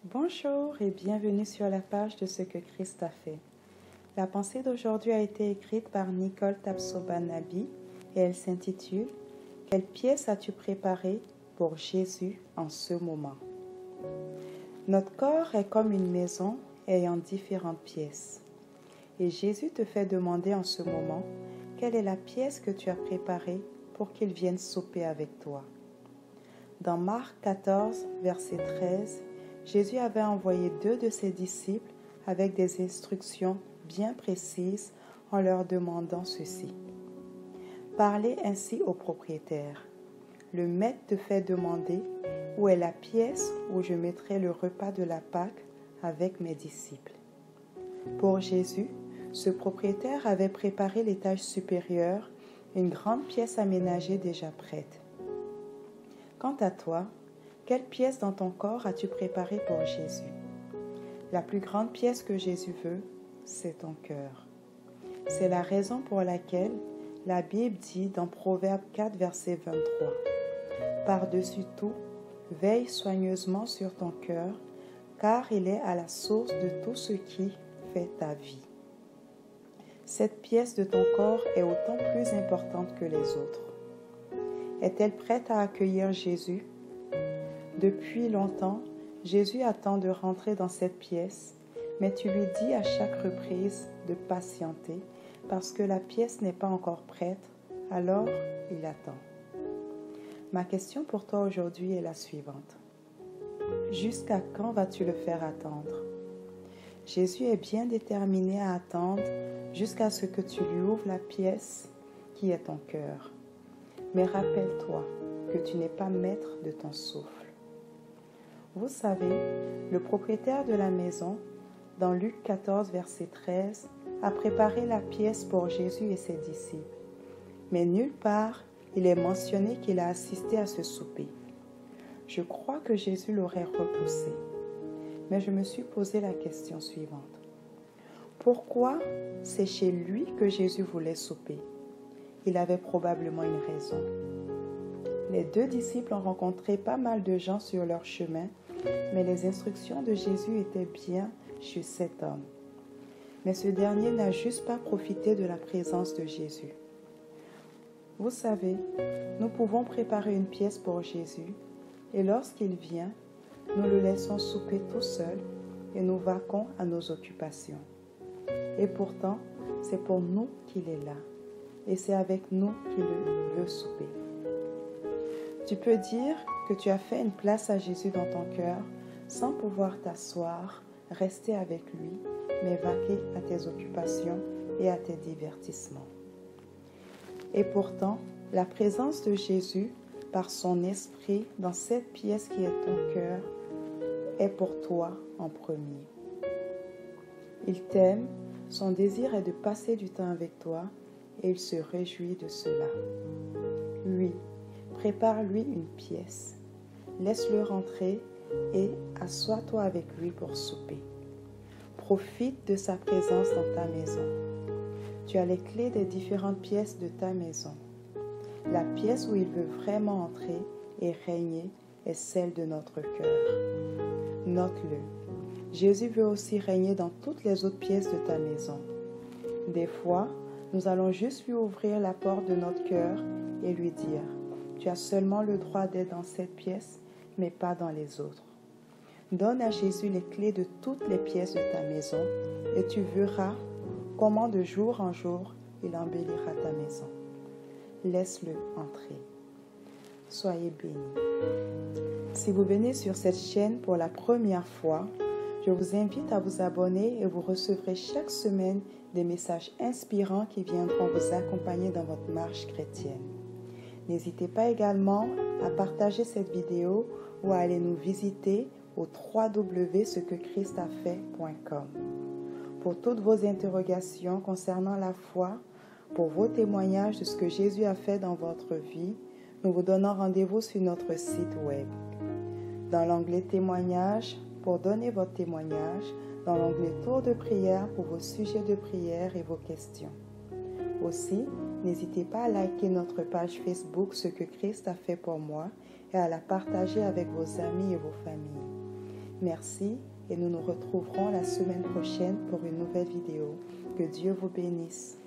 Bonjour et bienvenue sur la page de ce que Christ a fait. La pensée d'aujourd'hui a été écrite par Nicole Tapsoba-Nabi et elle s'intitule « Quelle pièce as-tu préparée pour Jésus en ce moment ?» Notre corps est comme une maison ayant différentes pièces. Et Jésus te fait demander en ce moment quelle est la pièce que tu as préparée pour qu'il vienne souper avec toi. Dans Marc 14, verset 13, Jésus avait envoyé 2 de ses disciples avec des instructions bien précises en leur demandant ceci. Parlez ainsi au propriétaire. Le maître te fait demander où est la pièce où je mettrai le repas de la Pâque avec mes disciples. Pour Jésus, ce propriétaire avait préparé l'étage supérieur, une grande pièce aménagée déjà prête. Quant à toi, quelle pièce dans ton corps as-tu préparée pour Jésus? La plus grande pièce que Jésus veut, c'est ton cœur. C'est la raison pour laquelle la Bible dit dans Proverbe 4, verset 23, « Par-dessus tout, veille soigneusement sur ton cœur, car il est à la source de tout ce qui fait ta vie. » Cette pièce de ton corps est autant plus importante que les autres. Est-elle prête à accueillir Jésus? Depuis longtemps, Jésus attend de rentrer dans cette pièce, mais tu lui dis à chaque reprise de patienter parce que la pièce n'est pas encore prête, alors il attend. Ma question pour toi aujourd'hui est la suivante. Jusqu'à quand vas-tu le faire attendre? Jésus est bien déterminé à attendre jusqu'à ce que tu lui ouvres la pièce qui est ton cœur. Mais rappelle-toi que tu n'es pas maître de ton souffle. Vous savez, le propriétaire de la maison, dans Luc 14, verset 13, a préparé la pièce pour Jésus et ses disciples. Mais nulle part, il est mentionné qu'il a assisté à ce souper. Je crois que Jésus l'aurait repoussé. Mais je me suis posé la question suivante. Pourquoi c'est chez lui que Jésus voulait souper? Il avait probablement une raison. Les 2 disciples ont rencontré pas mal de gens sur leur chemin, mais les instructions de Jésus étaient bien chez cet homme. Mais ce dernier n'a juste pas profité de la présence de Jésus. Vous savez, nous pouvons préparer une pièce pour Jésus, et lorsqu'il vient, nous le laissons souper tout seul et nous vaquons à nos occupations. Et pourtant, c'est pour nous qu'il est là, et c'est avec nous qu'il veut souper. Tu peux dire que tu as fait une place à Jésus dans ton cœur sans pouvoir t'asseoir, rester avec lui, mais vaquer à tes occupations et à tes divertissements. Et pourtant, la présence de Jésus, par son esprit, dans cette pièce qui est ton cœur, est pour toi en premier. Il t'aime, son désir est de passer du temps avec toi et il se réjouit de cela. Lui, prépare-lui une pièce, laisse-le rentrer et assois-toi avec lui pour souper. Profite de sa présence dans ta maison. Tu as les clés des différentes pièces de ta maison. La pièce où il veut vraiment entrer et régner est celle de notre cœur. Note-le. Jésus veut aussi régner dans toutes les autres pièces de ta maison. Des fois, nous allons juste lui ouvrir la porte de notre cœur et lui dire « Tu as seulement le droit d'être dans cette pièce, mais pas dans les autres. » Donne à Jésus les clés de toutes les pièces de ta maison et tu verras comment de jour en jour il embellira ta maison. Laisse-le entrer. Soyez bénis. Si vous venez sur cette chaîne pour la première fois, je vous invite à vous abonner et vous recevrez chaque semaine des messages inspirants qui viendront vous accompagner dans votre marche chrétienne. N'hésitez pas également à partager cette vidéo ou à aller nous visiter au www.cequechristafait.com. Pour toutes vos interrogations concernant la foi, pour vos témoignages de ce que Jésus a fait dans votre vie, nous vous donnons rendez-vous sur notre site web. Dans l'onglet témoignages, pour donner votre témoignage, dans l'onglet tour de prière pour vos sujets de prière et vos questions. Aussi, n'hésitez pas à liker notre page Facebook Ce que Christ a fait pour moi et à la partager avec vos amis et vos familles. Merci et nous nous retrouverons la semaine prochaine pour une nouvelle vidéo. Que Dieu vous bénisse.